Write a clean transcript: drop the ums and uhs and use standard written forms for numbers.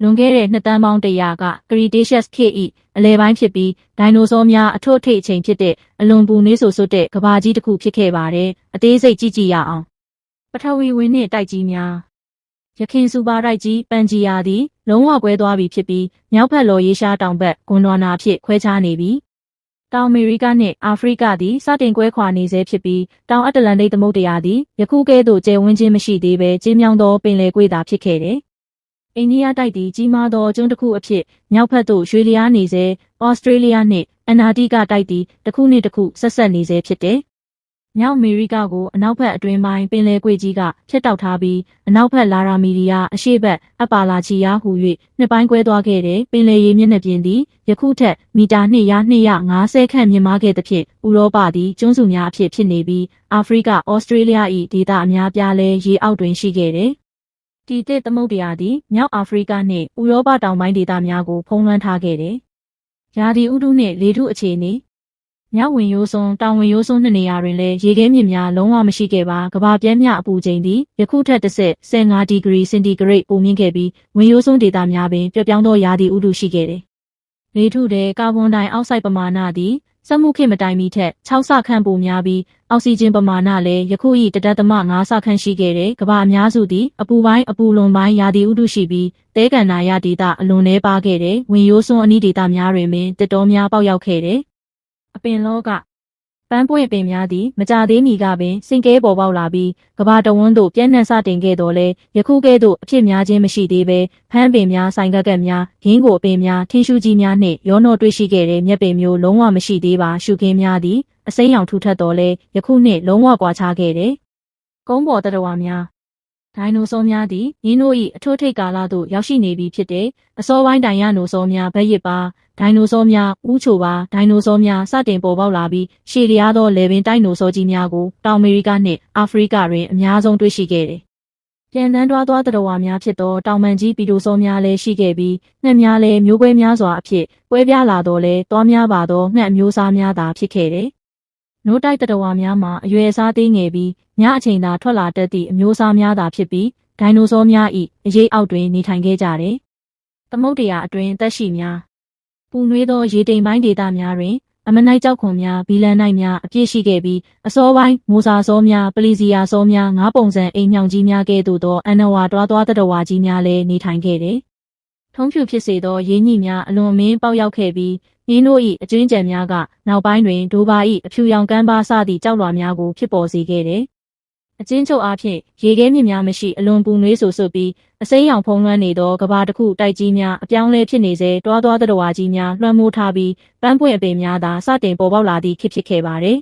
လွန်ခဲ့တဲ့နှစ်တန်းပေါင်း100က Cretaceous ခေတ်၏အလယ်ပိုင်းဖြစ်ပြီးဒိုင်နိုဆောများအထွတ်အထိပ်အချိန်ဖြစ်တဲ့အလွန်ပူနွေးဆိုးစွတ်တဲ့ကမ္ဘာကြီးတစ်ခုဖြစ်ခဲ့ပါတယ်။အသေးစိတ်ကြည့်ရအောင်။ပထဝီဝင်နှင့်တိုက်ကြီးများယခင်စူပါတိုက်ကြီးပန်ဂျီယာသည်လုံးဝကွဲသွားပြီဖြစ်ပြီးမြောက်ဘက်လော်ရေးရှားတောင်ဘက်ဂွန်ဒွာနာအဖြစ်ခွဲခြားနေပြီ။တောင်အမေရိကနှင့်အာဖရိကသည်စတင်ကွဲခွာနေဆဲဖြစ်ပြီးတောင်အတ္တလန္တိတ်သမုဒ္ဒရာသည်ယခုကဲ့သို့ကျယ်ဝန်းခြင်းမရှိသေးဘဲကျဉ်းမြောင်းသောပင်လယ်ကွေ့သာဖြစ်ခဲ့တယ်။အိန္ဒိယတိုက်သည်ကြီးမားသောကျွန်းတစ်ခုအဖြစ်မြောက်ဘက်သို့ရွှေ့လျားနေဆဲဩစတြေးလျနှင့်အန္တာတိကတိုက်သည်တစ်ခုနှင့်တစ်ခုဆက်နေဆဲဖြစ်တယ်။မြောက်အမေရိကကိုအနောက်ဘက်အတွင်းပိုင်းပင်လယ်ကွေ့ကြီးကဖြတ်တောက်ထားပြီးအနောက်ဘက်လာရာမီဒီယာအရှေ့ဘက်အပါလာချီယာဟူ၍နှစ်ပိုင်းကွဲသွားခဲ့တဲ့ပင်လယ်ရေမျက်နှာပြင်သည်ယခုထက်မီတာ250ခန့်မြင့်မားခဲ့သဖြင့်ဥရောပသည်ကျွန်းစုများအဖြစ်နေပြီးအာဖရိကဩစတြေးလျ၏ဒေသအများပြားလဲရေအောက်တွင်ရှိခဲ့တယ်။ဒီတစ်သမုဒ္ဒရာသည်မြောက်အာဖရိကနှင့်ဥရောပတောင်ပိုင်းဒေသများကိုဖုံးလွှမ်းထားခဲ့တယ်။ရာသီဥတုနှင့်လေထုအခြေအနေမြောက်ဝင်ရိုးစွန်းတောင်ဝင်ရိုးစွန်းနှစ်နေရာတွင်လည်းရေခဲမြစ်များလုံးဝမရှိခဲ့ပါကမ္ဘာပြင်းမြအပူချိန်သည်ယခုထက်15ဒီဂရီစင်တီဂရိတ်ပိုမြင့်ခဲ့ပြီးဝင်ရိုးစွန်းဒေသများပင်ပျက်ပြောင်းသောရာသီဥတုရှိခဲ့တယ်။လေထုထဲကာဗွန်ဒိုင်အောက်ဆိုက်ပမာဏသည်စက်မှုခေတ်မတိုင်မီထက်6ဆခန့်ပိုများပြီးအောက်ဆီဂျင်ပမာဏလည်းယခု၏1.5ဆခန့်ရှိခဲ့တဲ့ကမ္ဘာအများစုသည်အပူပိုင်းအပူလွန်ပိုင်းရာသီဥတုရှိပြီးသဲကန္နာရဒေသအလွန်နှဲပါခဲ့တဲ့ဝင်ရိုးစွန်းအနီးဒေသများတွင်ပင်တစ်တောများပေါက်ရောက်ခဲ့တယ်။အပင်လောကပန်းပွင့်ပင်များသည်မကြသေးမီကပင်စင်ကဲပေါ်ပေါက်လာပြီးကမ္ဘာတဝန်းသို့ပြန့်နှံ့စတင်ခဲ့တော်လဲယခုကဲ့သို့အဖြစ်များခြင်းမရှိသေးဘဲဖမ်းပင်များဆိုင်ကက်ကက်များဂင်းကိုအပင်များထင်းရှူးကြီးများနှင့်ရောနှောတွေ့ရှိခဲ့တဲ့မြက်ပင်မျိုးလုံးဝမရှိသေးပါရှုခင်းများသည်အစိမ်းရောင်ထူထပ်တော်လဲယခုနှင့်လုံးဝကွာခြားခဲ့တယ်။ကုန်းပေါ်သတ္တဝါများဒိုင်နိုဆောများသည်ယင်းတို့၏အထွတ်ထိပ်ကာလသို့ရောက်ရှိနေပြီဖြစ်တဲ့အစောပိုင်းတိုင်ရနိုဆောများဘက်ရစ်ပါဒိုင်နိုဆောများဥချိုပါဒိုင်နိုဆောများစတင်ပေါ်ပေါက်လာပြီးရှည်လျားသောလယ်ပင်တိုက်နိုဆောကြီးများကိုတောင်အမေရိကနှင့်အာဖရိကတွင်အများဆုံးတွေ့ရှိခဲ့တယ်။ပြန်တန်းသွားသတ္တဝါများဖြစ်သောတောင်ပန်ကြီးပီတိုဆောများလည်းရှိခဲ့ပြီးငှက်များလည်းမျိုးကွဲများစွာအဖြစ်ကွဲပြားလာတော့လဲသွားများပါသောငှက်မျိုးစားများသာဖြစ်ခဲ့တယ်။နိုးတိုက်သတ္တဝါများမှာအရွယ်အစားသေးငယ်ပြီးညအချိန်သာထွက်လာတတ်သည့်အမျိုးအစားများသာဖြစ်ပြီးဒိုင်နိုဆောများ၏အရေးအောက်တွင်နေထိုင်ခဲ့ကြတယ်။သမုဒ္ဒရာအတွင်းသက်ရှိများပူနွေးသောရေတိမ်ပိုင်းဒေသများတွင်အမနိုက်ကြောက်ခွန်များဘီလန်နိုင်များအပြည့်ရှိခဲ့ပြီးအစောပိုင်းမိုစာဆောများပလီစီယာဆောများငါးပုံစံအိမ်မြောင်ကြီးများကဲ့သို့သောအန်နဝါတွားသတ္တဝါကြီးများလည်းနေထိုင်ခဲ့တယ်။ထုံးဖြူဖြစ်စေသောရင်းညှိများအလွန်အမင်းပေါက်ရောက်ခဲ့ပြီးရင်းတို့၏အကျွင်းကြံများကနောက်ပိုင်းတွင်ဒိုဘာ၏အဖြူရောင်ကမ်းပါးစသည့်ကြောက်လွှာများကိုဖြစ်ပေါ်စေခဲ့တယ်။အချင်းချုပ်အားဖြင့်ရေခဲမြစ်များမရှိအလွန်ပူနွေးဆိုစွတ်ပြီးအစိမ်းရောင်ဖုံးလွှမ်းနေသောကဘာတစ်ခုတိုက်ကြီးများအပြောင်းလဲဖြစ်နေစေတွားသတ္တဝါကြီးများလွှမ်းမိုးထားပြီးပန်းပွင့်အပင်များသာစတင်ပေါ်ပေါက်လာသည့်ခေတ်ဖြစ်ခဲ့ပါသည်